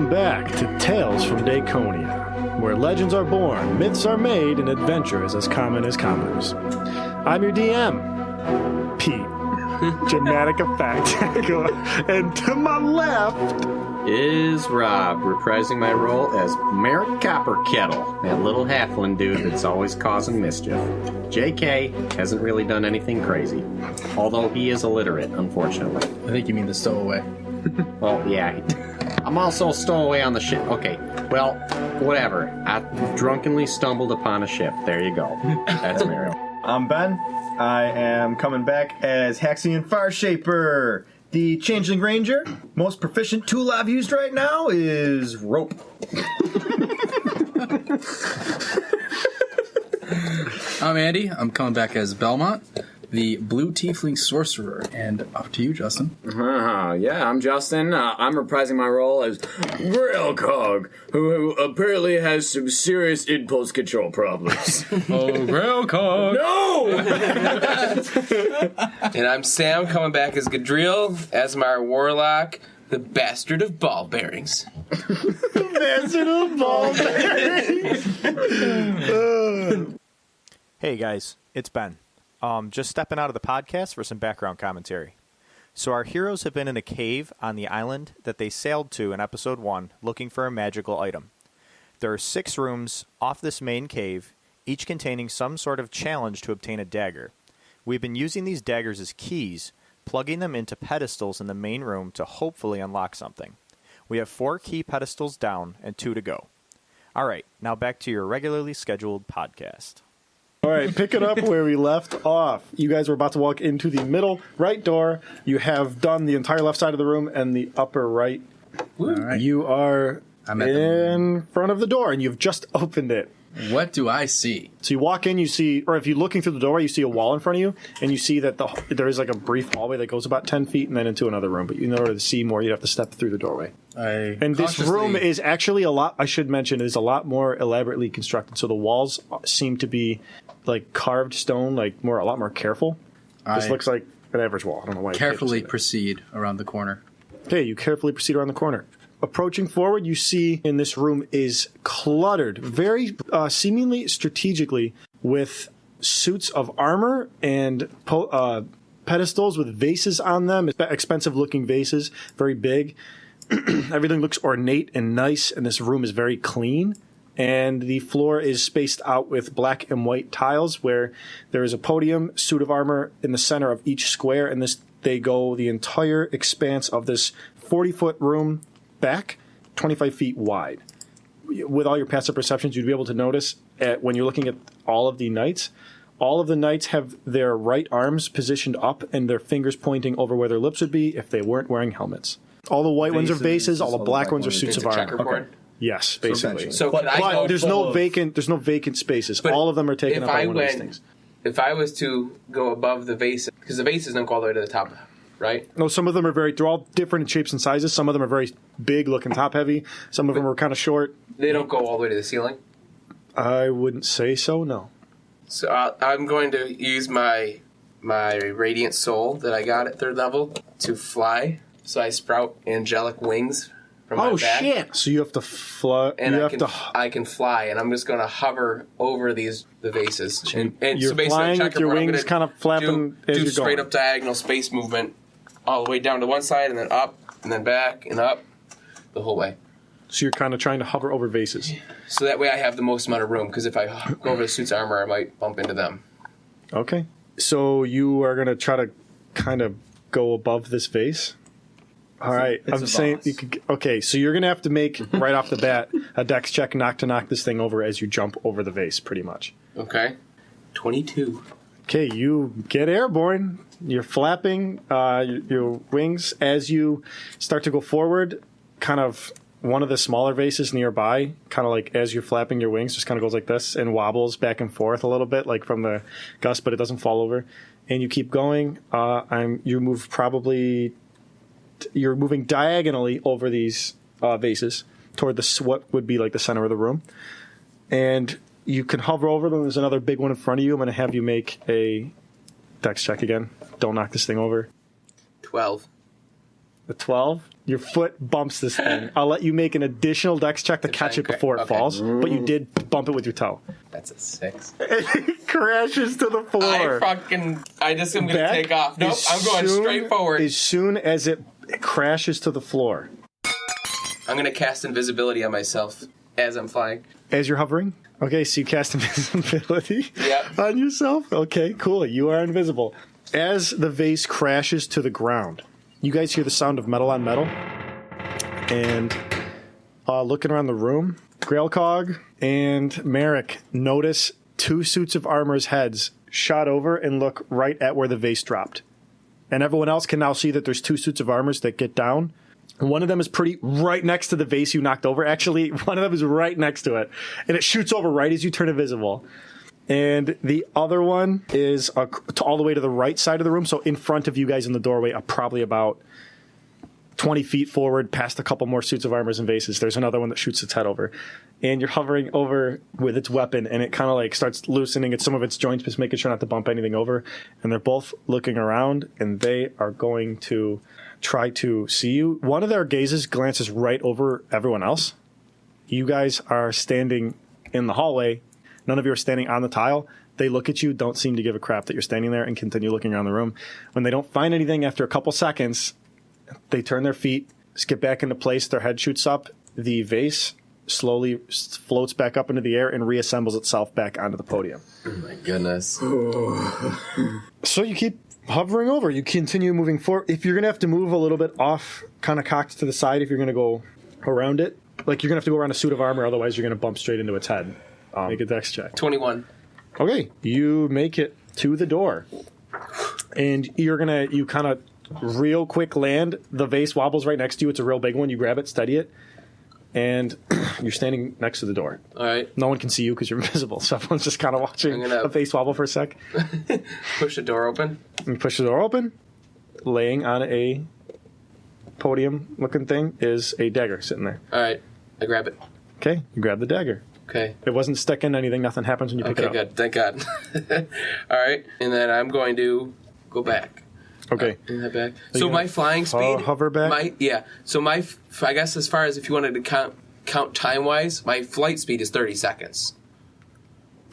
Welcome back to Tales from Daekonia, where legends are born, myths are made, and adventure is as common as commoners. I'm your DM, Pete. Dramatic effect. And to my left is Rob, reprising my role as Merrick Copperkettle, that little halfling dude that's always causing mischief. JK hasn't really done anything crazy, although he is illiterate, unfortunately. I think you mean the stowaway. Well, yeah. I'm also a stowaway on the ship. Okay, well, whatever. I drunkenly stumbled upon a ship. There you go. That's Mario. I'm Ben. I am coming back as Haxian Farshaper, the Changeling Ranger. Most proficient tool I've used right now is rope. I'm Andy. I'm coming back as Belmont, the Blue Tiefling Sorcerer. And up to you, Justin. Yeah, I'm Justin. I'm reprising my role as Grailcog, who apparently has some serious impulse control problems. Oh, Grailcog! No! And I'm Sam, coming back as Gadriel, Asmar Warlock, the bastard of ball bearings. Bastard of ball bearings. Hey guys, it's Ben. Just stepping out of the podcast for some background commentary. So our heroes have been in a cave on the island that they sailed to in episode 1 looking for a magical item. There are 6 rooms off this main cave, each containing some sort of challenge to obtain a dagger. We've been using these daggers as keys, plugging them into pedestals in the main room to hopefully unlock something. We have 4 key pedestals down and 2 to go. Alright, now back to your regularly scheduled podcast. All right, pick it up where we left off. You guys were about to walk into the middle right door. You have done the entire left side of the room and the upper right. All right. You are in front of the door, and you've just opened it. What do I see? So you walk in, you see, or if you're looking through the doorway, you see a wall in front of you, and you see that there is like a brief hallway that goes about 10 feet and then into another room. But in order to see more, you have to step through the doorway. And this room is actually a lot, I should mention, is a lot more elaborately constructed. So the walls seem to be like carved stone, like a lot more careful. This looks like an average wall. I don't know why. Carefully proceed around the corner. Okay, you carefully proceed around the corner. Approaching forward, you see in this room is cluttered, very seemingly strategically, with suits of armor and pedestals with vases on them, expensive-looking vases, very big. Everything looks ornate and nice, and this room is very clean. And the floor is spaced out with black and white tiles, where there is a podium, suit of armor in the center of each square, and they go the entire expanse of this 40-foot room back, 25 feet wide. With all your passive perceptions, you'd be able to notice when you're looking at all of the knights have their right arms positioned up and their fingers pointing over where their lips would be if they weren't wearing helmets. All the white ones are vases, all the black ones are suits of armor. Checkerboard? Okay. Yes, basically. So but there's no vacant spaces. All of them are taken up by one of these things. If I was to go above the vases, because the vases don't go all the way to the top, right? No, some of them they're all different in shapes and sizes. Some of them are very big, looking top heavy. Some of them are kind of short. They don't go all the way to the ceiling? I wouldn't say so, no. So I'm going to use my radiant soul that I got at 3rd level to fly. So I sprout angelic wings from my back. Oh, shit! So you have to fly. And I can fly, and I'm just going to hover over the vases. And you're so basically flying with your wings kind of flapping as you're do straight going. up diagonal space movement all the way down to one side, and then up, and then back, and up, the whole way. So you're kind of trying to hover over vases. So that way I have the most amount of room, because if I go over the suit's armor, I might bump into them. Okay. So you are going to try to kind of go above this vase? All right. I'm saying you could. Okay, so you're going to have to make, right off the bat, a dex check to knock this thing over as you jump over the vase, pretty much. Okay. 22. Okay, you get airborne. You're flapping your wings as you start to go forward. Kind of one of the smaller vases nearby, kind of like as you're flapping your wings, just kind of goes like this and wobbles back and forth a little bit, like from the gust, but it doesn't fall over. And you keep going. You're moving diagonally over these vases toward what would be like the center of the room. And you can hover over them. There's another big one in front of you. I'm going to have you make a dex check again. Don't knock this thing over. 12. The 12. Your foot bumps this thing. I'll let you make an additional dex check to catch it before it falls, but you did bump it with your toe. That's a 6. It crashes to the floor. I just am going to take off. Nope, I'm going straight forward. As soon as it crashes to the floor. I'm going to cast invisibility on myself as I'm flying. As you're hovering? Okay, so you cast invisibility on yourself? Okay, cool. You are invisible. As the vase crashes to the ground, you guys hear the sound of metal on metal. And looking around the room, Grailcog and Merrick notice 2 suits of armor's heads shot over and look right at where the vase dropped. And everyone else can now see that there's 2 suits of armors that get down. One of them is pretty right next to the vase you knocked over. Actually, one of them is right next to it. And it shoots over right as you turn invisible. And the other one is all the way to the right side of the room. So in front of you guys in the doorway, probably about 20 feet forward, past a couple more suits of armors and vases. There's another one that shoots its head over. And you're hovering over with its weapon, and it kind of like starts loosening at some of its joints, just making sure not to bump anything over. And they're both looking around, and they are going to try to see you. One of their gazes glances right over everyone else. You guys are standing in the hallway. None of you are standing on the tile. They look at you, don't seem to give a crap that you're standing there, and continue looking around the room. When they don't find anything after a couple seconds, they turn their feet, skip back into place, their head shoots up, the vase slowly floats back up into the air and reassembles itself back onto the podium. Oh my goodness. So you keep hovering over, you continue moving forward. If you're going to have to move a little bit off, kind of cocked to the side, if you're going to go around it, like you're going to have to go around a suit of armor, otherwise you're going to bump straight into its head. Make a dex check. 21. Okay, you make it to the door. And you kind of real quick land. The vase wobbles right next to you. It's a real big one. You grab it, steady it, and you're standing next to the door. All right. No one can see you because you're invisible, so everyone's just kind of watching a vase wobble for a sec. Push the door open. You push the door open. Laying on a podium-looking thing is a dagger sitting there. All right. I grab it. Okay, you grab the dagger. Okay. It wasn't stuck in anything. Nothing happens when you pick it up. Okay, good. Thank God. All right. And then I'm going to go back. Okay. Head back. So my flying speed... hover back? So I guess as far as if you wanted to count time-wise, my flight speed is 30 seconds.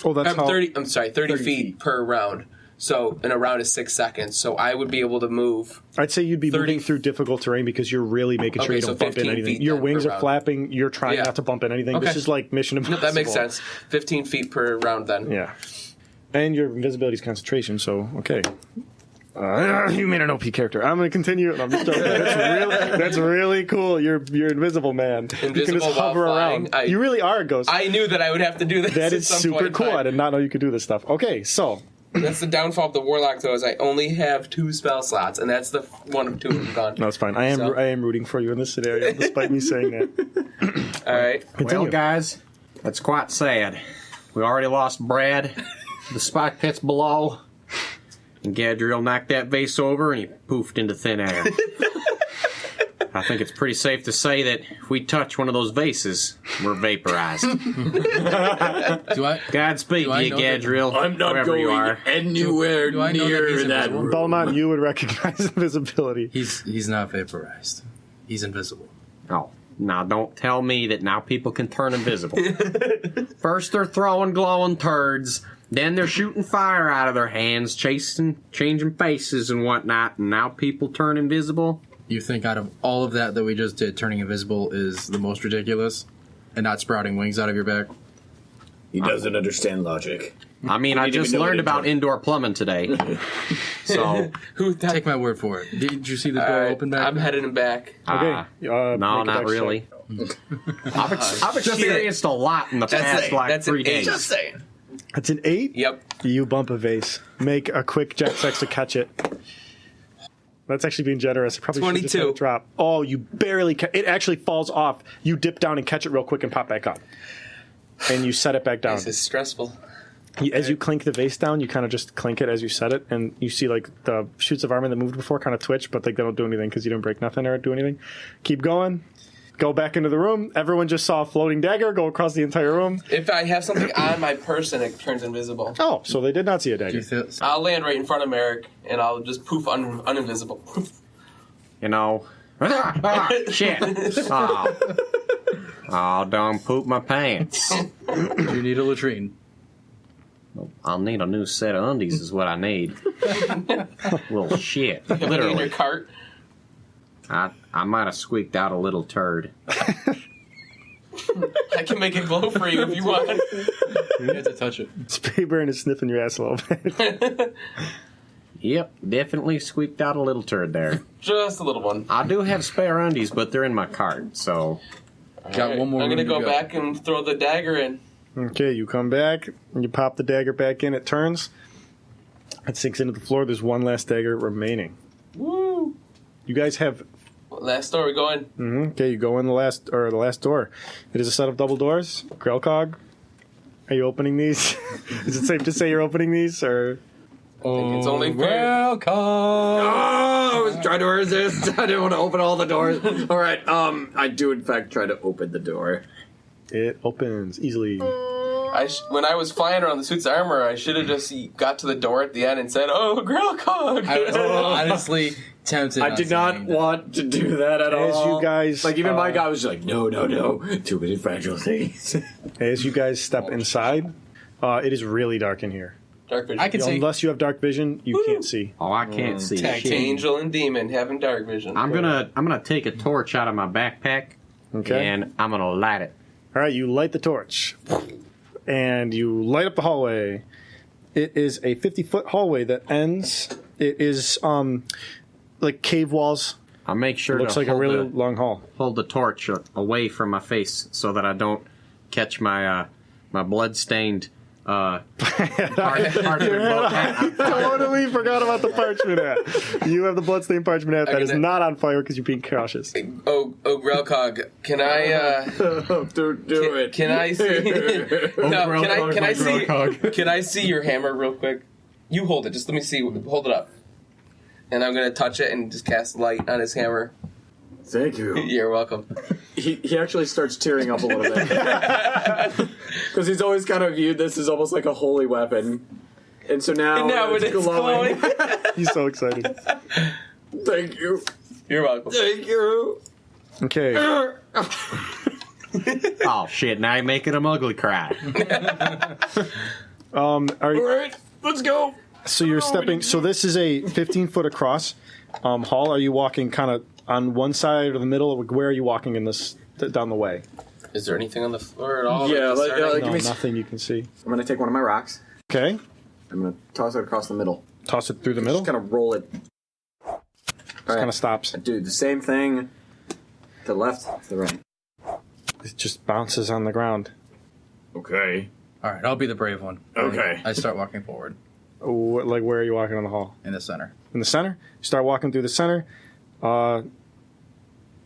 Oh, that's how... 30 feet per round. So, and a round is 6 seconds. So I would be able to move... I'd say you'd be moving through difficult terrain because you're really making sure you don't bump in anything. Your wings are flapping. You're trying not to bump in anything. Okay. This is like Mission Impossible. No, that makes sense. 15 feet per round then. Yeah. And your invisibility is concentration, so, okay. You made an OP character. I'm going to continue. I'm just joking. That's really cool. You're invisible, man. Invisible you can just hover around. You really are a ghost. I knew that I would have to do this. That is super cool. I did not know you could do this stuff. Okay, so... That's the downfall of the Warlock, though, is I only have 2 spell slots, and that's the one of 2 of them gone. No, it's fine. I am rooting for you in this scenario, despite me saying that. All right. Well, guys, that's quite sad. We already lost Brad. The spike pit's below. And Gadriel knocked that vase over, and he poofed into thin air. I think it's pretty safe to say that if we touch one of those vases, we're vaporized. Godspeed, you Gadriel. I'm not going anywhere near that room. Belmont, you would recognize invisibility. He's not vaporized. He's invisible. Oh, now don't tell me that now people can turn invisible. First they're throwing glowing turds, then they're shooting fire out of their hands, changing faces and whatnot, and now people turn invisible? You think out of all of that we just did, turning invisible is the most ridiculous? And not sprouting wings out of your back? He doesn't understand logic. I mean, I just learned about indoor plumbing today. So, take my word for it. Did you see the door open back? I'm heading back. Okay. No, not really. I've experienced a lot in the past 3 days. Just saying. That's an 8? Yep. You bump a vase. Make a quick jet sex to catch it. That's actually being generous. Probably 22. Just let it drop. Oh, you barely it actually falls off. You dip down and catch it real quick and pop back up. And you set it back down. This is stressful. As you clink the vase down, you kind of just clink it as you set it, and you see like the shoots of armor that moved before kind of twitch, but like they don't do anything because you didn't break nothing or do anything. Keep going. Go back into the room. Everyone just saw a floating dagger go across the entire room. If I have something on my person, it turns invisible. Oh, so they did not see a dagger. I'll land right in front of Merrick, and I'll just poof uninvisible. You know, Shit. Oh, don't poop my pants. You need a latrine. I'll need a new set of undies is what I need. Little shit. In your Literally. cart. I might have squeaked out a little turd. I can make it glow for you if you want. You have to touch it. Spayburn is sniffing your ass a little bit. Yep, definitely squeaked out a little turd there. Just a little one. I do have spare undies, but they're in my cart, so... Got one more. I'm room gonna to go back and throw the dagger in. Okay, you come back, and you pop the dagger back in. It turns. It sinks into the floor. There's one last dagger remaining. Woo! You guys have... Last door, we're going. Okay, you go in the last door. It is a set of double doors. Grelcog, are you opening these? Is it safe to say you're opening these, or... It's only fair. Welcome. Oh, I was trying to resist. I didn't want to open all the doors. All right, I do in fact try to open the door. It opens easily. When I was flying around the suit's armor, I should have just got to the door at the end and said, "Oh, Grelcog." I was honestly tempted. I did not want to do that at As all. you guys... Like, even my guy was like, no. Too many fragile things. As you guys step inside, it is really dark in here. Dark vision. I can see. Unless you have dark vision, you can't see. Oh, I can't see Tag shit. angel and demon having dark vision. I'm gonna take a torch out of my backpack, Okay. and I'm gonna light it. All right, you light the torch, and you light up the hallway. It is a 50-foot hallway that ends. It is like cave walls. I'll make sure It looks to like a really long hall. hold the torch away from my face so that I don't catch my my blood-stained parchment hat. Totally forgot about the parchment hat. You have the bloodstained parchment hat that is not on fire because you're being cautious. Oh, Grelcog, can I? Don't do it. Can I see? No, can I see? Can I see your hammer real quick? You hold it. Just let me see. Hold it up. And I'm gonna touch it and just cast light on his hammer. Thank you. You're welcome. He actually starts tearing up a little bit. Because he's always kind of viewed this as almost like a holy weapon. And so now, Now it's glowing. He's so excited. Thank you. You're welcome. Thank you. Okay. Oh shit! Now you're making him ugly cry. Are you, All right, let's go. so you're stepping. So this is a 15-foot across hall. Are you walking kind of on one side or the middle? Where are you walking in this down the way? Is there anything on the floor at all? Yeah, Like, like, discerning? Give No, me nothing you can see. I'm going to take one of my rocks. Okay. I'm going to toss it across the middle. Toss it through the middle. Just kind of roll it. All right. Kind of stops. Do the same thing to the left, to the right. It just bounces on the ground. Okay. All right, I'll be the brave one. Okay. I start walking forward Like, where are you walking on the hall? in the center. In the center. You start walking through the center.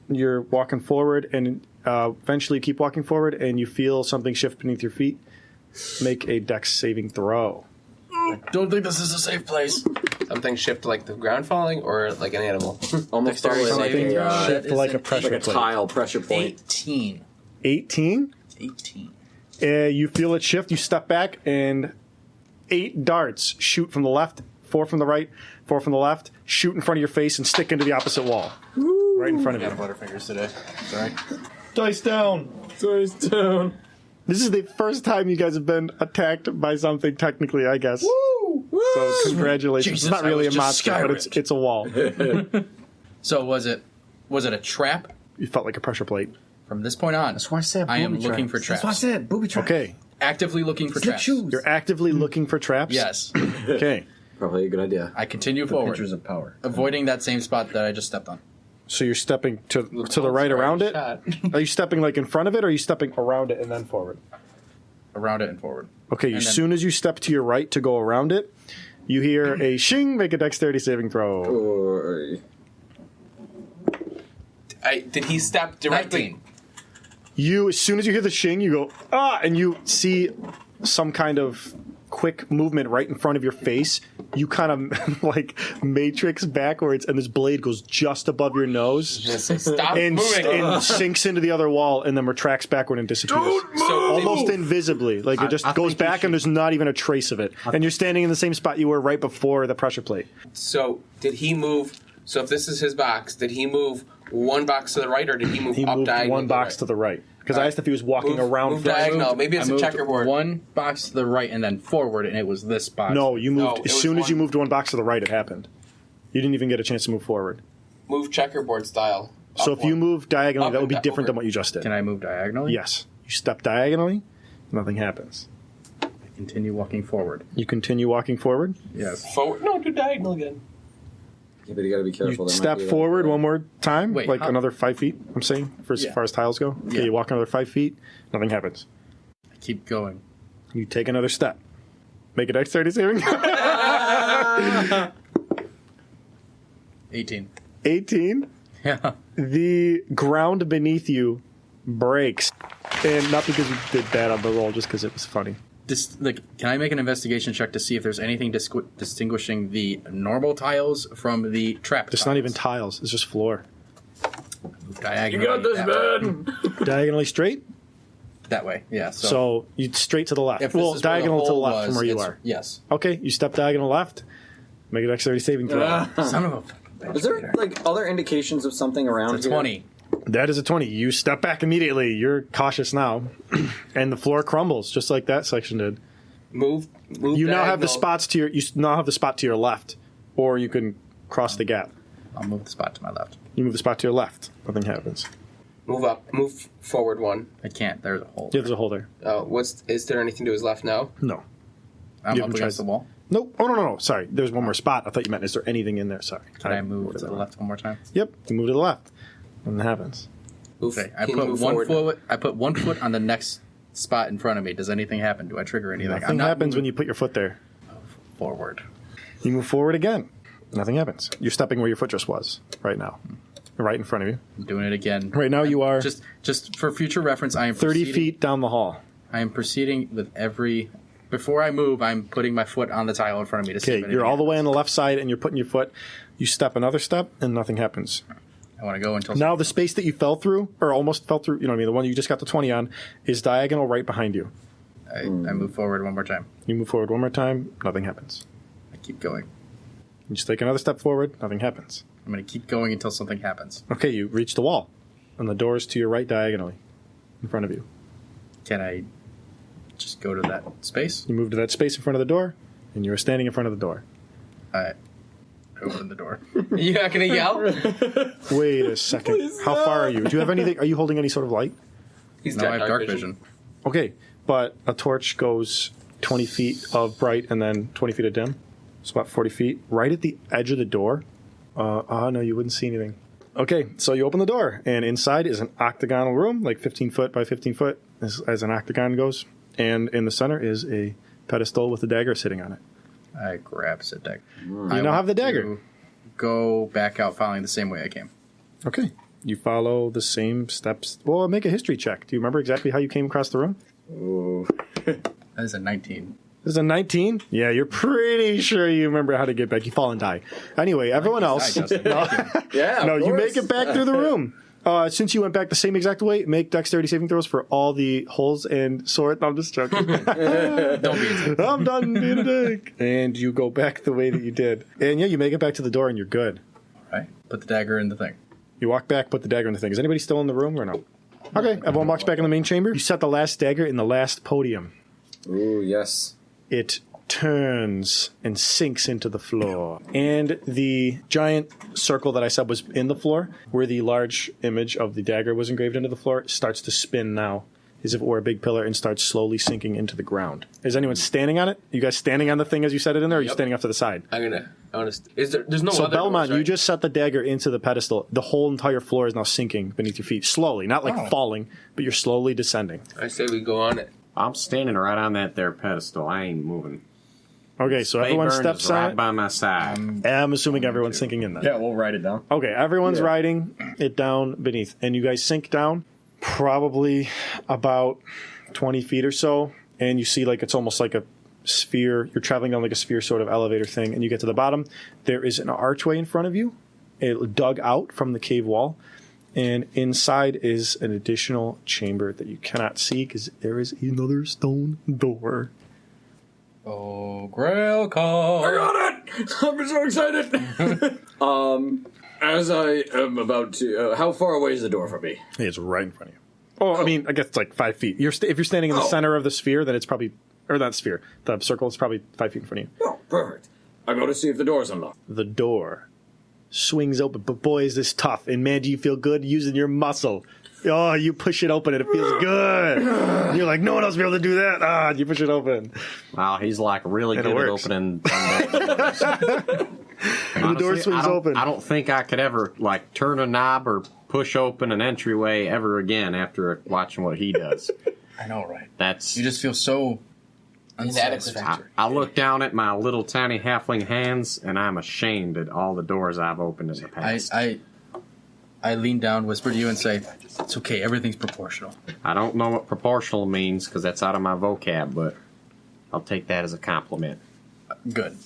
You're walking forward, and eventually you keep walking forward, and you feel something shift beneath your feet. Make a dex saving throw. I don't think this is a safe place. Something shift like the ground falling or like an animal. Almost Dexterity always like saving throw. a, Shift That like is a an pressure like a plate. tile pressure point. 18. 18. 18. You feel it shift. You step back, and 8 darts shoot from the left, 4 from the right, 4 from the left, shoot in front of your face, and stick into the opposite wall. Right in front of you. Butterfingers today. Sorry. Dice down. Dice down. This is the first time you guys have been attacked by something, technically, I guess. So congratulations. Jesus, it's not I really a was just monster, but Skyripped. it's a wall. So was it a trap? You felt like a pressure plate. From this point on, That's why I said I am booby looking traps. for traps. That's why I said booby traps. Okay. Actively looking for Slip traps. shoes. You're actively looking for traps? Yes. Okay. Probably a good idea. I continue forward, Pictures of power. avoiding that same spot that I just stepped on. So you're stepping to the right around it? Are you stepping like in front of it, or are you stepping around it and then forward? Around it and forward. Okay, And as then- soon as you step to your right to go around it, you hear a shing, make a dexterity saving throw. Or Did he step directly? 19. You, as soon as you hear the shing, you go, ah, and you see some kind of quick movement right in front of your face. You kind of like matrix backwards, and this blade goes just above your nose Just stop and, moving. and sinks into the other wall and then retracts backward and disappears. So Almost invisibly. Like it just I goes think you back and there's not even a trace of it. And you're standing in the same spot you were right before the pressure plate. So did he move? So if this is his box, did he move one box to the right, or did he move He up moved diagonal? one box to the right. Because I asked if he was walking around. Move diagonal. Maybe it's I a moved checkerboard. one box to the right and then forward, and it was this box. No, you moved No, it as was soon as you one- moved one box to the right. It happened. You didn't even get a chance to move forward. Move checkerboard style. So Up if you one. move diagonally, Up that would be and different over. than what you just did. Can I move diagonally? Yes. You step diagonally, nothing happens. Continue walking forward. You continue walking forward. Yes. Forward. No, do diagonal again. Yeah, but you got to be careful. You There might step be, like, forward one more time, Wait, like how- another 5 feet, I'm saying, for as Yeah. far as tiles go. Okay, Yeah. you walk another 5 feet, nothing happens. I keep going. You take another step. Make a dexterity saving. 18. 18. Yeah. The ground beneath you breaks. And not because you did bad on the roll, just because it was funny. Can I make an investigation check to see if there's anything distinguishing the normal tiles from the trap It's tiles? not even tiles, it's just floor. Move diagonally. You got this, that way. man. Diagonally straight, That way, yeah. so you straight to the left. if this Well, is where the diagonal to the hole left from was, where you it's- are. Yes. Okay, you step diagonal left. Make a dexterity saving throw. Son of a fucking bitch. Is there like other indications of something around It's a here? 20. That is a 20. You step back immediately. You're cautious now. And the floor crumbles, just like that section did. Move. You now have the diagonal. spot to your left, or you can cross the gap. I'll move the spot to my left. You move the spot to your left. Nothing happens. Move up. Move forward one. I can't. There's a hole. Yeah, there's a hole there. Is there anything to his left now? No. I'm you up haven't against tried- the wall. Nope. Oh, no. Sorry. There's one more spot. I thought you meant, is there anything in there? Sorry. Can I move to the left one more time? Yep. You move to the left. Nothing happens. Move. Okay. I Can you put move one forward? foot. I put 1 foot on the next spot in front of me. Does anything happen? Do I trigger anything? Nothing happens when you put your foot there. forward. You move forward again. Nothing happens. You're stepping where your foot just was right now. Right in front of you. I'm doing it again. Right now you are Just for future reference, I am 30 proceeding- feet down the hall. I am proceeding with every. Before I move, I'm putting my foot on the tile in front of me to see. Okay, you're all the way on the left side and you're putting your foot. You step another step and nothing happens. I want to go until Now the space that you fell through, or almost fell through, you know what I mean, the one you just got the 20 on, is diagonal right behind you. I move forward one more time. You move forward one more time, nothing happens. I keep going. You just take another step forward, nothing happens. I'm going to keep going until something happens. Okay, you reach the wall, and the door is to your right diagonally, in front of you. Can I just go to that space? You move to that space in front of the door, and you're standing in front of the door. I open the door. You're not gonna yell? Wait a second. How far are you? Do you have anything? Are you holding any sort of light? He's No, got I have dark vision. Okay, but a torch goes 20 feet of bright and then 20 feet of dim. So about 40 feet. Right at the edge of the door. No, you wouldn't see anything. Okay, so you open the door, and inside is an octagonal room, like 15 foot by 15 foot, as an octagon goes. And in the center is a pedestal with a dagger sitting on it. I grab said dagger. You now have the dagger. Go back out following the same way I came. Okay. You follow the same steps. Well, make a history check. Do you remember exactly how you came across the room? Ooh. That is a 19. This is a 19? Yeah, you're pretty sure you remember how to get back. You fall and die. Anyway, everyone else. Yeah. No, of you course. make it back through the room. Since you went back the same exact way, make dexterity saving throws for all the holes and sword. No, I'm just joking. Don't be a dick. I'm done being a dick. And you go back the way that you did. And yeah, you make it back to the door and you're good. All right. Put the dagger in the thing. You walk back, put the dagger in the thing. Is anybody still in the room or no? Okay, everyone walks back in the main chamber. You set the last dagger in the last podium. Ooh, yes. It turns and sinks into the floor. And the giant circle that I said was in the floor, where the large image of the dagger was engraved into the floor, starts to spin now, as if it were a big pillar, and starts slowly sinking into the ground. Is anyone standing on it? You guys standing on the thing as you set it in there, or are you standing off to the side? There's no So other Belmont, doors, right? you just set the dagger into the pedestal. The whole entire floor is now sinking beneath your feet, slowly. Not like falling, but you're slowly descending. I say we go on it. I'm standing right on that there pedestal. I ain't moving. Okay, so everyone Spayburn steps is right on it. by my side. I'm assuming everyone's sinking in there. Yeah, we'll write it down. Okay, everyone's riding it down beneath. And you guys sink down probably about 20 feet or so. And you see like it's almost like a sphere. You're traveling down like a sphere sort of elevator thing. And you get to the bottom. There is an archway in front of you. It dug out from the cave wall. And inside is an additional chamber that you cannot see because there is another stone door. Oh, Grail call. I got it! I'm so excited! As I am about to... how far away is the door from me? It's right in front of you. Oh, I mean, I guess it's like 5 feet. If you're standing in the center of the sphere, then it's probably... Or not sphere. The circle is probably 5 feet in front of you. Oh, perfect. I go to see if the door's unlocked. The door swings open, but boy, is this tough. And man, do you feel good using your muscle. Oh, you push it open and it feels good. And you're like, no one else will be able to do that. Ah, you push it open. Wow, he's like really good at opening. The door swings open. I don't think I could ever like turn a knob or push open an entryway ever again after watching what he does. I know, right? That's you just feel so unsatisfactory. I look down at my little tiny halfling hands, and I'm ashamed at all the doors I've opened in the past. I lean down, whisper to you, and say, "It's okay. Everything's proportional." I don't know what proportional means because that's out of my vocab, but I'll take that as a compliment. Good.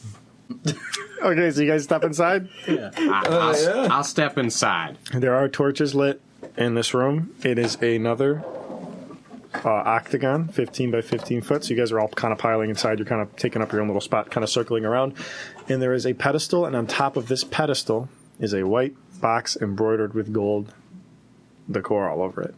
Okay, so you guys step inside? Yeah. I'll step inside. There are torches lit in this room. It is another octagon, 15 by 15 foot. So you guys are all kind of piling inside. You're kind of taking up your own little spot, kind of circling around. And there is a pedestal, and on top of this pedestal is a white box embroidered with gold decor all over it.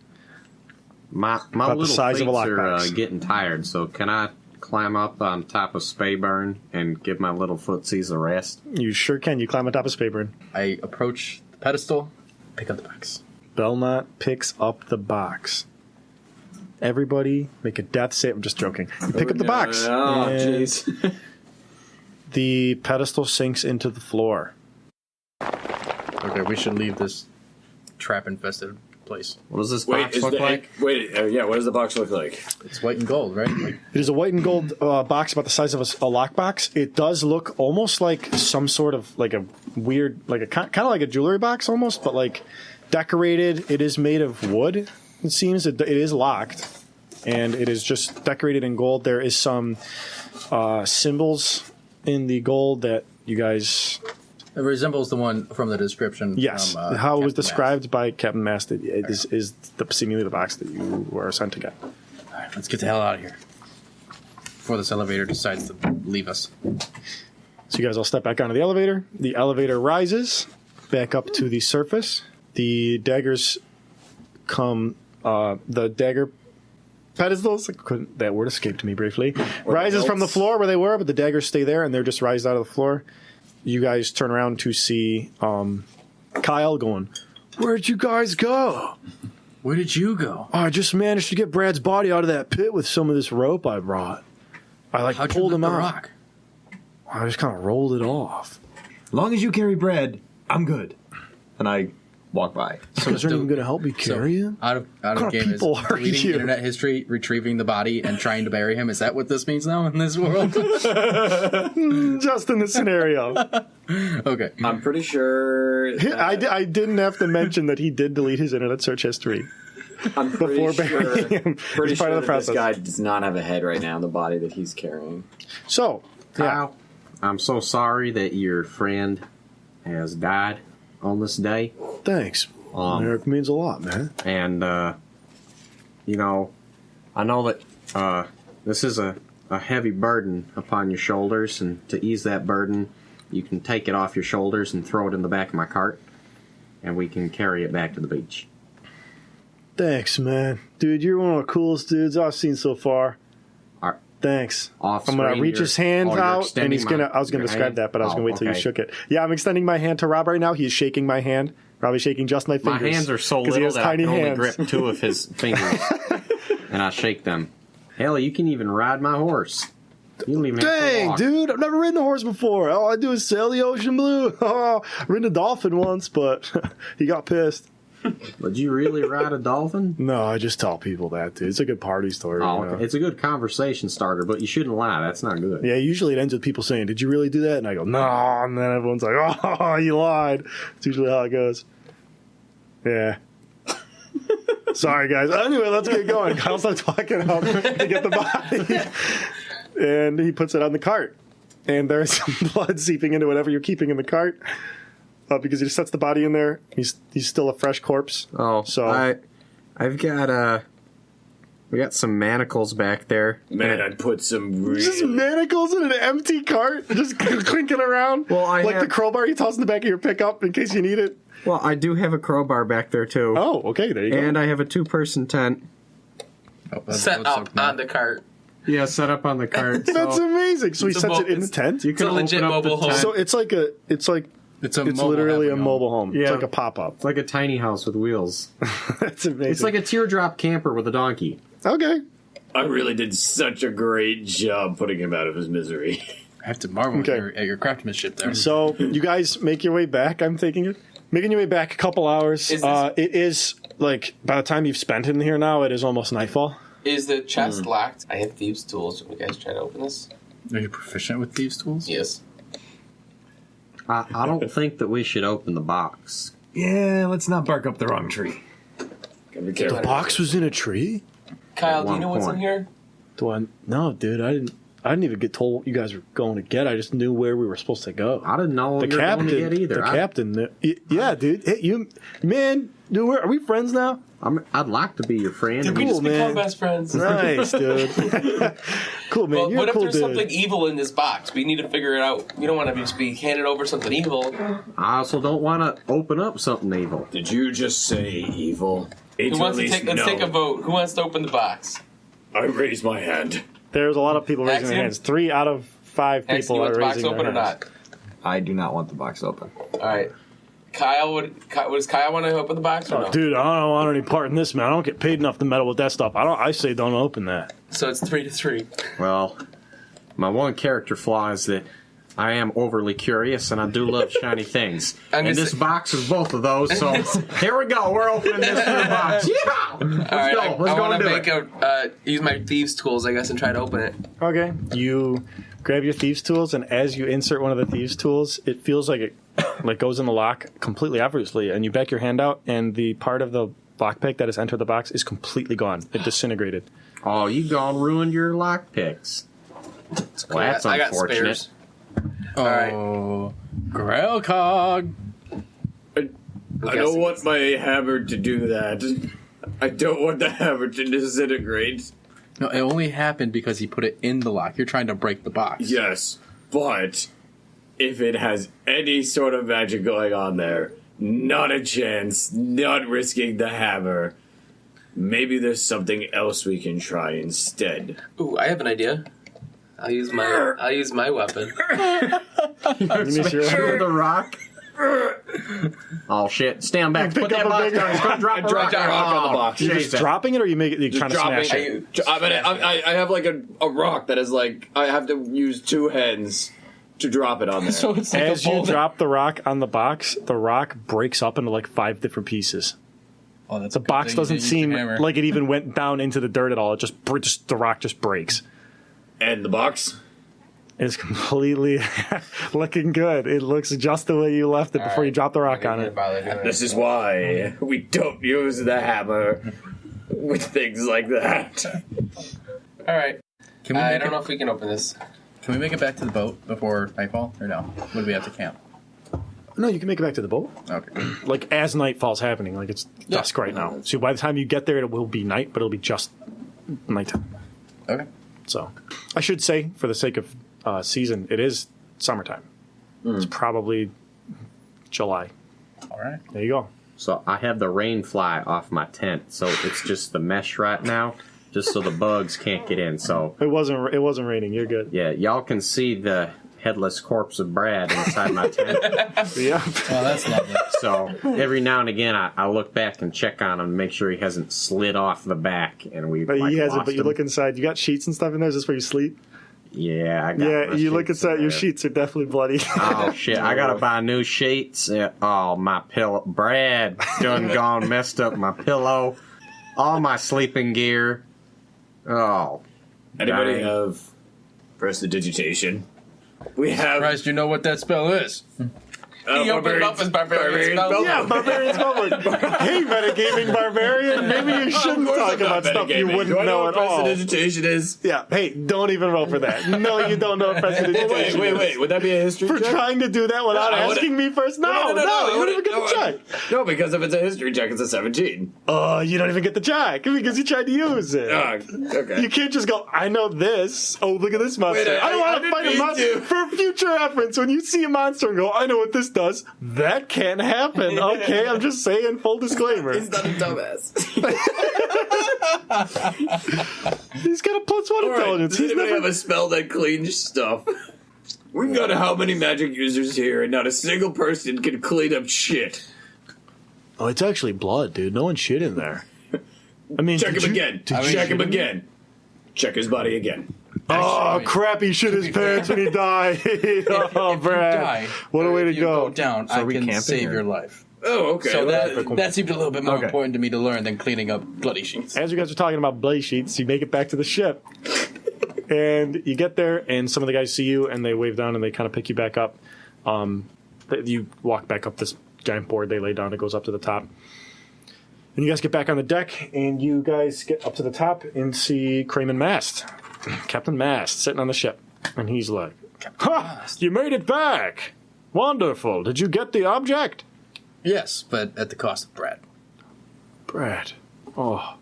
My About the little size feet of a are lockbox. getting tired, so can I climb up on top of Spayburn and give my little footsies a rest? You sure can. You climb on top of Spayburn. I approach the pedestal, pick up the box. Belmont picks up the box. Everybody make a death save. I'm just joking. You pick up the box. Oh, and jeez. the pedestal sinks into the floor. Okay, we should leave this trap-infested place. What does this box look like? What does the box look like? It's white and gold, right? Like, It is a white and gold box about the size of a lockbox. It does look almost like some sort of like a weird, like a kind of like a jewelry box almost, but like decorated. It is made of wood. It seems it is locked, and it is just decorated in gold. There is some symbols in the gold that you guys. it resembles the one from the description. Yes, from, how it was Captain described by Captain Mast. It is seemingly the box that you were sent to get. Mast. All right, let's get the hell out of here before this elevator decides to leave us. So you guys all step back onto the elevator. The elevator rises back up to the surface. The daggers come. The dagger pedestals. That word escaped me briefly. Rises from the floor where they were, but the daggers stay there, and they're just raised out of the floor. You guys turn around to see Kyle going, "Where'd you guys go?" Where did you go? "Oh, I just managed to get Brad's body out of that pit with some of this rope I brought. I How'd pulled you him lift out. the rock? I just kind of rolled it off." As long as you carry bread, I'm good. And I walk by. So is there anyone going to help me carry him? Out of kind of game is people are deleting you? internet history, retrieving the body, and trying to bury him. Is that what this means now in this world? Just in this scenario. Okay. I'm pretty sure. I didn't have to mention that he did delete his internet search history. I'm pretty before sure. burying him. Pretty It's part sure of the that this process. guy does not have a head right now. The body that he's carrying. So, Kyle, I'm so sorry that your friend has died on this day. thanks. Eric means a lot, man. And, you know, I know that this is a heavy burden upon your shoulders, and to ease that burden, you can take it off your shoulders and throw it in the back of my cart, and we can carry it back to the beach. Thanks, man. Dude, you're one of the coolest dudes I've seen so far. Our Thanks. off I'm gonna screen, reach his hand you're out, and extending he's gonna. I was gonna your describe hand? that, but I was gonna wait till you okay. shook it. Yeah, I'm extending my hand to Rob right now. He's shaking my hand. Rob is shaking just my My fingers. hands are so 'cause he little has that I tiny can only hands. grip two of his fingers, and I shake them. Hell, you can even ride my horse. You don't even have to Dang, walk. dude, I've never ridden a horse before. All I do is sail the ocean blue. Oh, I ridden a dolphin once, but he got pissed. Would you really ride a dolphin? No, I just tell people that, dude. It's a good party story. Oh, you know? okay. It's a good conversation starter, but you shouldn't lie. That's not good. Yeah, usually it ends with people saying, "Did you really do that?" And I go, "No," and then everyone's like, "Oh, you lied." It's usually how it goes. Yeah. Sorry, guys. Anyway, let's get going. Kyle starts walking up to get the body, and he puts it on the cart. And there's some blood seeping into whatever you're keeping in the cart, because he just sets the body in there. He's still a fresh corpse. Oh, So- I've got we got some manacles back there. Man, I'd put some real... Just manacles in an empty cart, just clinking around. Well, I like have- the crowbar you toss in the back of your pickup in case you need it. Well, I do have a crowbar back there, too. Oh, okay, there you go. And I have a 2-person tent. Set up on the cart. Yeah, set up on the cart. That's amazing. So he sets it in the tent? You can a legit open up mobile the home. tent. So it's mobile literally a having mobile home. Yeah. It's like a pop-up. It's like a tiny house with wheels. That's amazing. It's like a teardrop camper with a donkey. Okay. I really did such a great job putting him out of his misery. I have to marvel Okay. at your craftsmanship there. So you guys make your way back, I'm thinking it. Making your way back a couple hours. Is this- It is, like, by the time you've spent in here now, it is almost nightfall. Is the chest locked? I have thieves' tools. Can you guys try to open this? Are you proficient with these tools? Yes. I don't think that we should open the box. Yeah, let's not bark up the wrong tree. Gotta be careful. Box was in a tree? Kyle, At do you know one what's in point. here? No, dude, I didn't even get told what you guys were going to get. I just knew where we were supposed to go. I didn't know what The you were going captain, to get either. the captain. Yeah, dude. Hey, dude, are we friends now? I'd like to be your friend. Did we Cool, just become man. best friends? Nice, dude. Cool, man. Well, You're what a if cool there's dude. something evil in this box? We need to figure it out. We don't want to just be handed over something evil. I also don't want to open up something evil. Did you just say evil? Who wants to take? Let's take a vote. Who wants to open the box? I raise my hand. There's a lot of people raising their Axiom? hands. 3 out of 5 Actually, people you want are the box raising open their or hands. not? I do not want the box open. All right. Does Kyle want to open the box or no? Dude, I don't want any part in this, man. I don't get paid enough to meddle with that stuff. I say don't open that. So it's 3-3. Well, my one character flaw is that I am overly curious and I do love shiny things. I'm And gonna this say- box is both of those, so here we go. We're opening this for the box. Yeah! All right. Let's go. Let's I go want and to do make it. use my thieves' tools, I guess, and try to open it. Okay. You grab your thieves' tools, and as you insert one of the thieves' tools, it feels like it goes in the lock completely effortlessly, and you back your hand out, and the part of the lockpick that has entered the box is completely gone. It disintegrated. Oh, you gone ruined your lockpicks. Well, that's I got unfortunate. spares. Oh, Grailcog. I don't want my hammer to do that. I don't want the hammer to disintegrate. No, it only happened because he put it in the lock. You're trying to break the box. Yes, but if it has any sort of magic going on there, not a chance, not risking the hammer. Maybe there's something else we can try instead. Ooh, I have an idea. I'll use my weapon. Sure, the rock. Oh shit! Stand back. Put that up a box big- down. He's gonna drop a dropped rock. a rock on the box. You're Chase just it. dropping it, or you're trying to Dropping. smash it? I have like a rock that is like I have to use 2 hands to drop it on there. So it's like As a you boulder. drop the rock on the box, the rock breaks up into like 5 different pieces. Oh, that's The box doesn't seem like it even went down into the dirt at all. It just the rock just breaks. And the box? It's completely looking good. It looks just the way you left it before you dropped the rock on it. This is why we don't use the hammer with things like that. All right. Can we I make don't it, know if we can open this. Can we make it back to the boat before nightfall, or no? Would we have to camp? No, you can make it back to the boat. Okay. Like as nightfall's happening, like it's dusk right now. So by the time you get there, it will be night, but it'll be just nighttime. Okay. So I should say, for the sake of season, it is summertime. It's probably July. All right. There you go. So I have the rain fly off my tent, so it's just the mesh right now, just so the bugs can't get in. So It wasn't raining. You're good. yeah, y'all can see the headless corpse of Brad inside my tent. Yeah. Oh, that's lovely. So every now and again, I look back and check on him, make sure he hasn't slid off the back, and we. But he hasn't. lost But you him. look inside. You got sheets and stuff in there. Is this where you sleep? Yeah, I got. Yeah. my You look sheets inside. in Your there. sheets are definitely bloody. Oh shit! I gotta buy new sheets. Oh, my pillow. Brad done gone messed up my pillow. All my sleeping gear. Oh. Anybody Dying. have prestidigitation? We have Christ, you know what that spell is? He opened it up as barbarian spell. Yeah, barbarian spellbook. Hey, metagaming barbarian. Maybe you shouldn't talk about stuff you wouldn't know at all. Prestidigitation is? Yeah. Hey, don't even roll for that. No, you don't know what prestidigitation is. Wait. Would that be a history For check? trying to do that without I would- asking me first? No, No, you don't even get the check. No, because if it's a history check, it's a 17. You don't even get the check because you tried to use it. Okay. You can't just go, I know this. Oh, look at this monster. Wait, I don't I want to didn't fight a mean monster. to. For future reference, when you see a monster and go, I know what this does, that can't happen. Okay, I'm just saying, full disclaimer. He's not a dumbass. He's got a +1 intelligence. Does He's anybody never... have a spell that cleans stuff? We've got how many magic users here, and not a single person can clean up shit. Oh, it's actually blood, dude. No one shit in there. I mean, Check him again. Check him again. Check his body again. Oh, crap, he shit his pants when he died. Oh, if Brad. you die, What a way or to if you go. down, So I are we can camping, save or- your life. Oh, okay. So Well, that seemed a little bit more Okay. important to me to learn than cleaning up bloody sheets. As you guys are talking about bloody sheets, you make it back to the ship. And you get there, and some of the guys see you, and they wave down, and they kind of pick you back up. You walk back up this giant board they lay down. It goes up to the top. And you guys get back on the deck, and you guys get up to the top and see Crayman Mast. Captain Mast sitting on the ship. And he's like, "Ha! You made it back! Wonderful. Did you get the object?" Yes, but at the cost of Brad. Brad. Oh,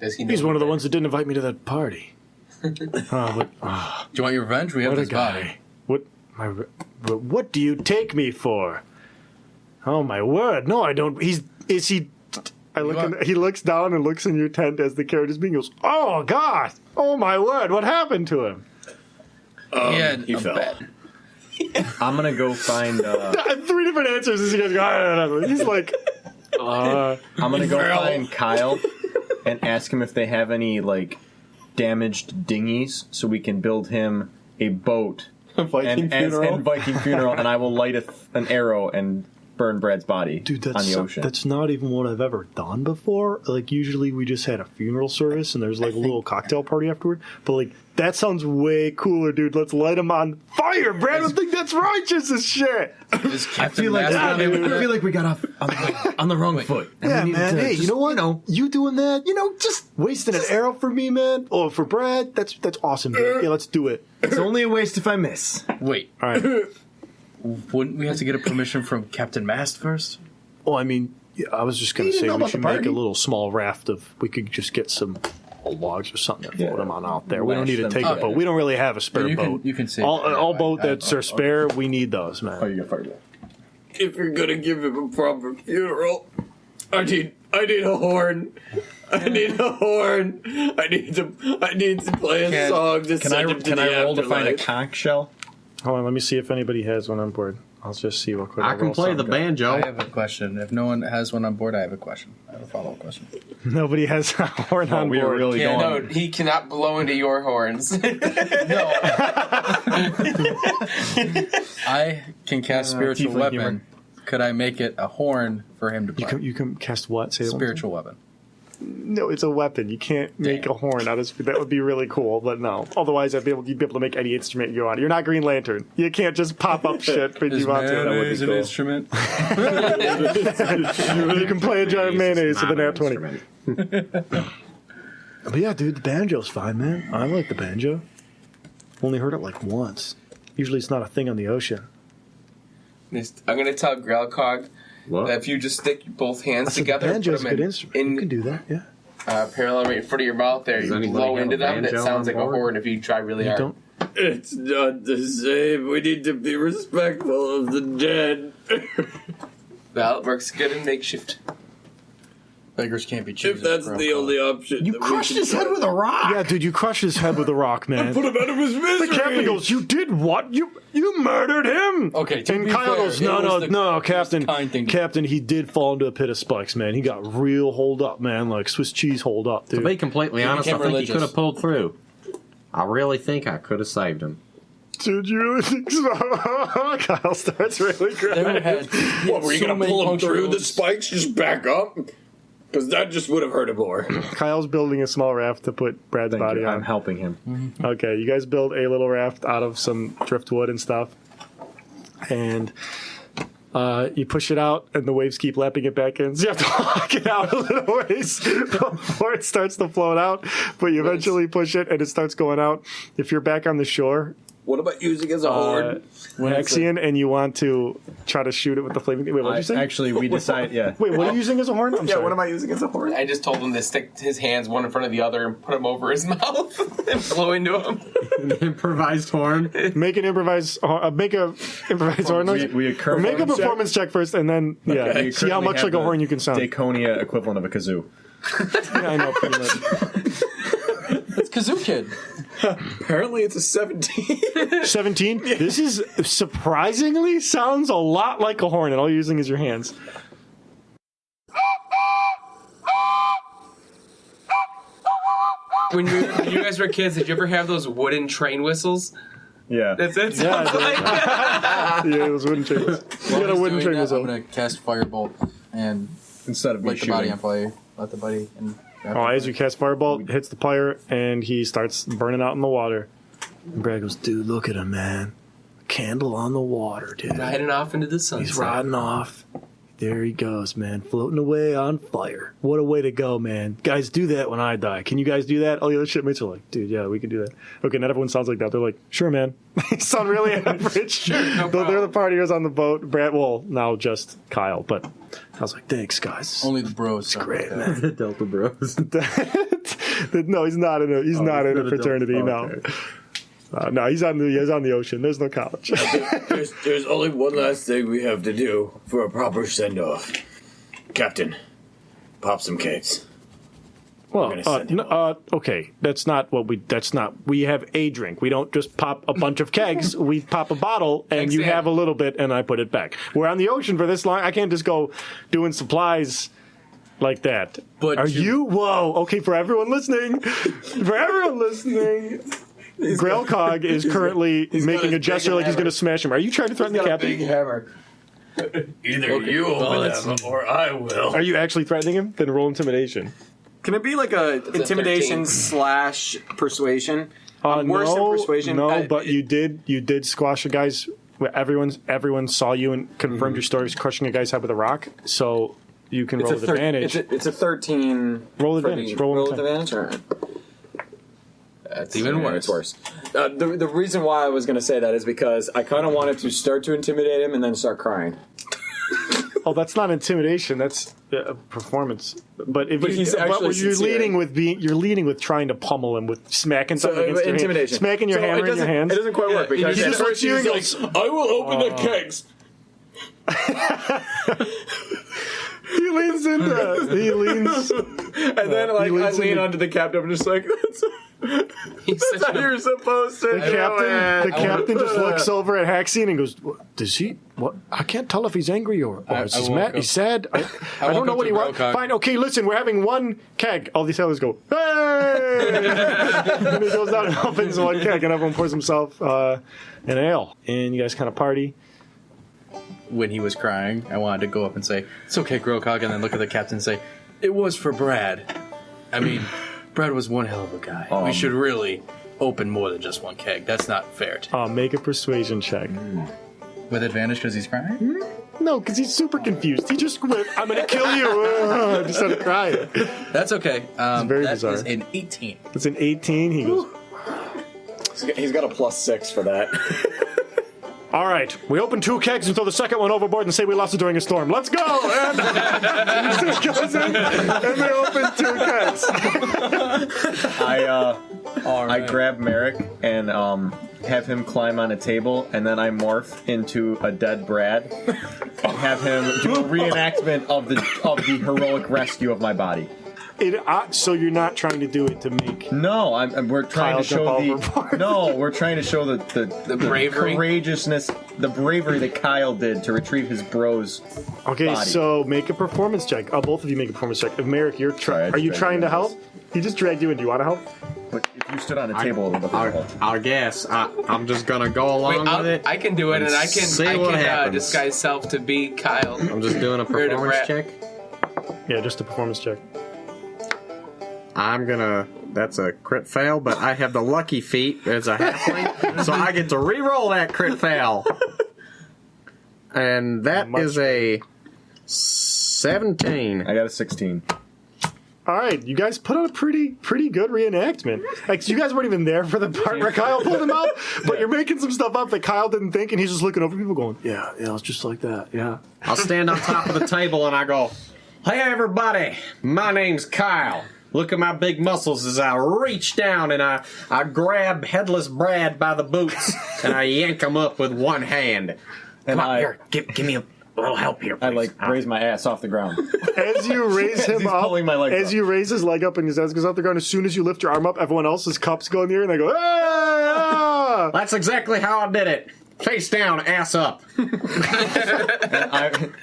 Does he know he's one of the that? ones that didn't invite me to that party. Do you want your revenge? We have What a this body. guy. What do you take me for? Oh my word. No, I don't. He looks down and looks in your tent as the carriage is being goes, "Oh God. Oh my word. What happened to him?" he fell. bet. I'm gonna go find. 3 different answers as you guys go, "I don't know." He's like, I'm gonna go Fell. find Kyle and ask him if they have any like damaged dinghies, so we can build him a boat Viking funeral. and Viking funeral, and I will light an arrow and burn Brad's body Dude, on the ocean. that's not even what I've ever done before. Like, usually we just had a funeral service and there's like a little cocktail party afterward. But like, that sounds way cooler, dude. Let's light him on fire. Brad would think that's righteous as shit. I feel like we got off on the wrong foot. And Yeah, we needed man. to Hey, just, you know what? You doing that? Just wasting an arrow for me, man. Oh, for Brad? That's awesome, dude. Yeah, let's do it. It's only a waste if I miss. Wait, All right. wouldn't we have to get a permission from Captain Mast first? Oh, I mean, yeah, I was just going to You didn't say know we about should the make party. a little small raft of. We could just get some logs or something and float them on out there. We don't Lash need to them take a together. boat. We don't really have a spare You boat. can save all it. boat that's are spare. We need those, man. You got fired. If you're gonna give him a proper funeral, I need a horn. I need a horn. I need to play a song to send him to Can the I roll to find a afterlife. conch shell? Hold on, let me see if anybody has one on board. I'll just see real quick. I can play the banjo. I have a question. If no one has one on board, I have a question. I have a follow-up question. Nobody has a horn on we were board. really Yeah, going. no, he cannot blow into your horns. No. I can cast spiritual tiefling weapon. humor. Could I make it a horn for him to play? You can cast what? Say that one more Spiritual weapon. time? No, it's a weapon. You can't make a horn out of. That would be really cool, but no. Otherwise, you'd be able to make any instrument you want. You're not Green Lantern. You can't just pop up shit when you want to. That would be is an cool. instrument. You can play a jar of mayonnaise with Not an an Nat 20. instrument. But yeah, dude, the banjo's fine, man. I like the banjo. Only heard it like once. Usually it's not a thing on the ocean. I'm gonna tell Grelcog What? that if you just stick both hands I said the together, banjo's a put good them instrument. You can do that, yeah. parallel right in front of your mouth there, Does you anybody blow have into a them, and it banjo sounds on like a board? horn if you try really You hard. don't. It's not the same. We need to be respectful of the dead. Well, it works good in makeshift. Beggars can't be choosers. If that's the only option. You that we crushed can his head try. with a rock. Yeah, dude, you crushed his head with a rock, man. Put him out of his misery. The captain goes, "You did what? You murdered him." Okay, to and be Kyle fair, goes, it "No, was the Captain. most kind thing to Captain, he did fall into a pit of spikes, man. He got real holed up, man, like Swiss cheese holed up, To dude." be completely honest, I became think he religious. could have pulled through. I really think I could have saved him. Did you really think so? Kyle starts really Never crying. had. What, were you so going to many pull him through the punctures. spikes? Just back up? Because that just would have hurt him more. Kyle's building a small raft to put Brad's Thank body you. on. I'm helping him. Okay, you guys build a little raft out of some driftwood and stuff, and you push it out, and the waves keep lapping it back in. So you have to walk it out a little ways before it starts to float out. But you eventually push it, and it starts going out. If you're back on the shore, What about using as a horn? Hexian, and you want to try to shoot it with the flaming thing. Wait, what did you say? Actually, we decide. Yeah. Wait, what are you using as a horn? I'm sorry. What am I using as a horn? I just told him to stick his hands one in front of the other and put them over his mouth and blow into him. An improvised horn. Make an improvised horn noise. Or make a performance check first, and then We see how much like a horn you can sound. Daekonia equivalent of a kazoo. Yeah, I know. Pretty much. It's Kazoo Kid. Apparently, it's a 17. 17. This is surprisingly sounds a lot like a horn, and all you're using is your hands. When you guys were kids, did you ever have those wooden train whistles? Yeah. That's it. Yeah, Sounds like yeah, those wooden chains. You got a wooden chain I'm whistle. gonna cast Firebolt and Instead of me light the body shooting. on fire. Let the body and. As you cast Fireball, it hits the pyre, and he starts burning out in the water. And Brad goes, dude, look at him, man. Candle on the water, dude. riding off into the sunset. He's riding off. There he goes, man. Floating away on fire. What a way to go, man. Guys, do that when I die. Can you guys do that? All the other shipmates are like, dude, yeah, we can do that. Okay, not everyone sounds like that. They're like, sure, man. They sound really average. Sure, no They're the problem. partiers on the boat. Brad, well, now just Kyle. But I was like, thanks, guys. Only the bros. It's great, man. The Delta Bros. No, he's not in a not a fraternity. Delta. No, Okay. no, he's on the ocean. There's no college. There's only one last thing we have to do for a proper send-off. Captain, pop some cakes. Well, gonna send him okay, that's not. We have a drink. We don't just pop a bunch of kegs. We pop a bottle, and you Exactly. have a little bit, and I put it back. We're on the ocean for this long. I can't just go doing supplies like that. But Are you? Whoa. Okay, for everyone listening, Grailcog is currently making a gesture like he's going to smash him. Are you trying to threaten the captain? hammer. Either you open them, or I will. Are you actually threatening him? Then roll intimidation. Can it be like a intimidation / persuasion? Worse than persuasion. No, but you did squash a guy's. Everyone saw you and confirmed your story, crushing a guy's head with a rock. So you can roll with advantage. It's a 13. Roll for advantage. the- Roll with with advantage. All right. That's even worse. It's worse. The reason why I was going to say that is because I kind of wanted to start to intimidate him and then start crying. Oh, that's not intimidation. That's performance. But if he's actually you're sincere. leading with trying to pummel him with smacking something against your hand, intimidation. smacking your hammer in your hands. It doesn't quite work because he at just first looks at you and he's like, goes, I will open the kegs. He leans into. He leans. and then like I leans lean into- onto the captain. I'm just like, He's that's such how a- you're supposed to. The captain just looks over at Haxian and goes, "Does he? What? I can't tell if he's angry or is he walk mad? up- He's sad. I walk don't know up what to he wants. Grokog. Fine. Okay, listen. We're having one keg. All these sailors go, hey! And he goes down and opens one keg, and everyone pours himself an ale, and you guys kind of party. When he was crying, I wanted to go up and say, "It's okay, Grokog," and then look at the captain and say, "It was for Brad." I mean, Brad was one hell of a guy. We should really open more than just one keg. That's not fair. Make a persuasion check. With advantage because he's crying? No, because he's super confused. He just went, "I'm going to kill you." Just started crying. That's okay. very that bizarre. is an 18. It's an 18. He goes, He's got a +6 for that. all right, we open 2 kegs and throw the second one overboard and say we lost it during a storm. Let's go! And he goes in, and they open 2 kegs. I grab Merrick and have him climb on a table, and then I morph into a dead Brad and have him do a reenactment of the heroic rescue of my body. So you're not trying to do it to make... No, we're trying Kyle to show jump overboard. we're trying to show the bravery. courageousness, the bravery that Kyle did to retrieve his bros. Okay, body. so make a performance check. Both of you make a performance check. If Merrick, Sorry, I are you just trying to dragged help? He just dragged you in. Do you want to help? But if you stood on a table, it would help. I guess I'm just gonna go along with it. I can do it, and I See can what happens. disguise self to be Kyle. I'm just doing a Rid of performance rat. check. Yeah, just a performance check. That's a crit fail, but I have the lucky feat as a halfling, so I get to re-roll that crit fail. And that is a 17. I got a 16. All right, you guys put on a pretty good reenactment. Like, you guys weren't even there for the part where Kyle pulled him out, but you're making some stuff up that Kyle didn't think, and he's just looking over people going, yeah, it's just like that, yeah. I'll stand on top of the table and I go, hey, everybody, my name's Kyle. Look at my big muscles as I reach down and I grab Headless Brad by the boots and I yank him up with one hand. And Come on, here, give me a little help here, please. I raise my ass off the ground. As you raise him He's up, pulling my leg as up. you raise his leg up and his ass goes off the ground, as soon as you lift your arm up, everyone else's cups go in the air and they go, ah! That's exactly how I did it. Face down, ass up. And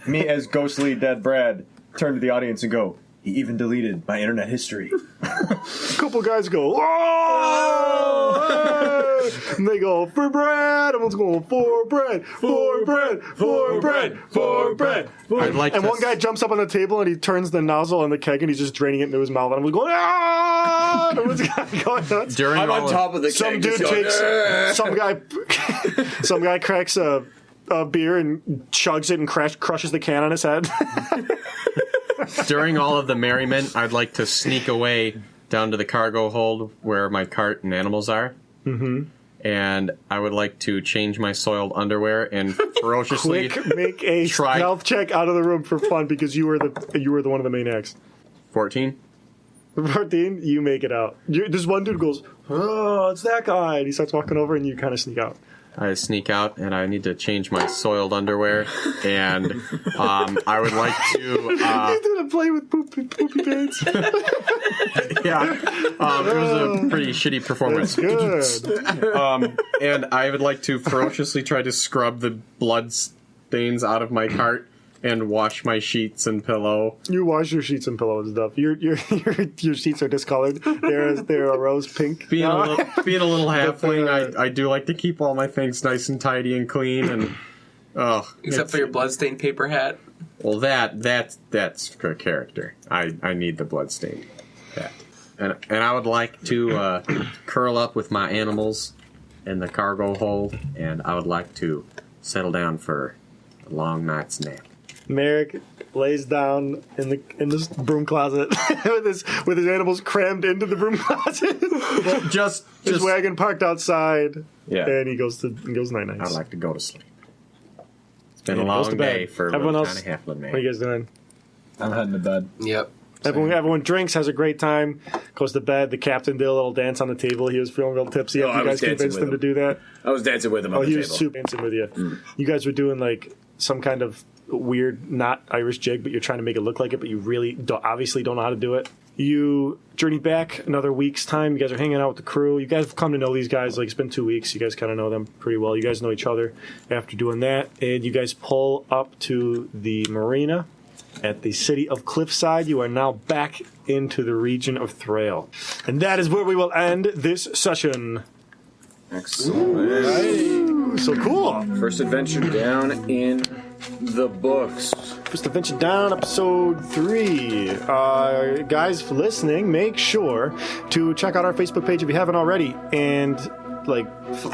me as ghostly dead Brad turn to the audience and go, he even deleted my internet history. A couple guys go, oh! And they go, for Brad! Everyone's going, for Brad! For Brad! For Brad! For Brad! I'd like And to one guy jumps up on the table and he turns the nozzle on the keg and he's just draining it into his mouth. And I'm going, ah! And everyone's going nuts. during I'm all on top of the Some keg, dude just going, takes, some guy cracks a beer and chugs it and crushes the can on his head. During all of the merriment, I'd like to sneak away down to the cargo hold where my cart and animals are. Mm-hmm. And I would like to change my soiled underwear and ferociously Make a try- stealth check out of the room for fun because you were the one of the main acts. 14. 14, you make it out. This one dude goes, oh, it's that guy. And he starts walking over and you kind of sneak out. I sneak out and I need to change my soiled underwear. And I would like to... You didn't play with poopy pants. yeah. It was a pretty shitty performance. That's good. And I would like to ferociously try to scrub the blood stains out of my cart and wash my sheets and pillow. You wash your sheets and pillows and stuff. Your sheets are discolored. They're a rose pink. Being a little halfling, I do like to keep all my things nice and tidy and clean. And Except for your bloodstained paper hat. well, that's for character. I need the bloodstained hat, and I would like to curl up with my animals in the cargo hold, and I would like to settle down for a long night's nap. Merrick lays down in this broom closet with his animals crammed into the broom closet. Just His wagon parked outside. Yeah. And he goes night nights. I'd like to go to sleep. It's been And a he goes to long bed. day for a Everyone little else, tiny halfling what are man. you guys doing? I'm heading to bed. Yep. Everyone drinks, has a great time, goes to bed. The captain did a little dance on the table. He was feeling real tipsy. Oh, You I was guys dancing convinced with him to him. do that. I was dancing with him Oh, on he the was table. super dancing with you. You guys were doing like some kind of weird, not Irish jig, but you're trying to make it look like it, but you really obviously don't know how to do it. You journey back another week's time. You guys are hanging out with the crew. You guys have come to know these guys. Like, it's been 2 weeks. You guys kind of know them pretty well. You guys know each other after doing that. And you guys pull up to the marina at the city of Cliffside. You are now back into the region of Thrail. And that is where we will end this session. Excellent. So cool. First adventure down in the books. First Adventure Down, episode 3. Guys, for listening, make sure to check out our Facebook page if you haven't already, and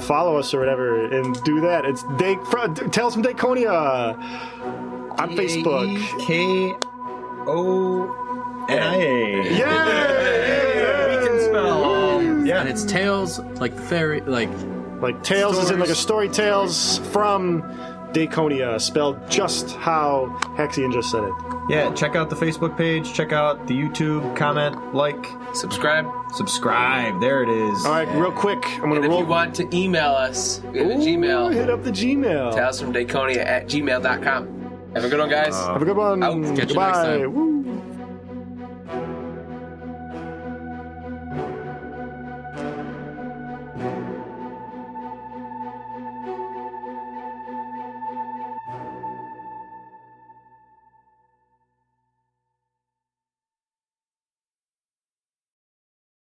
follow us or whatever, and do that. It's Tales from Daekonia on Facebook. Daekonia. Yay! We can spell. Yeah. And it's Tales like the fairy, like Tales is in like a story Tales from Daekonia, spelled just how Hexian just said it. Yeah, check out the Facebook page, check out the YouTube, comment, like, Subscribe. subscribe. There it is. All right, real quick, I'm And gonna if roll. you want to email us, we have a Ooh, Gmail. hit up the Gmail. talesfromdaekonia@gmail.com. Have a good one, guys. Have a good one. Out. Catch you next Goodbye. time. Woo.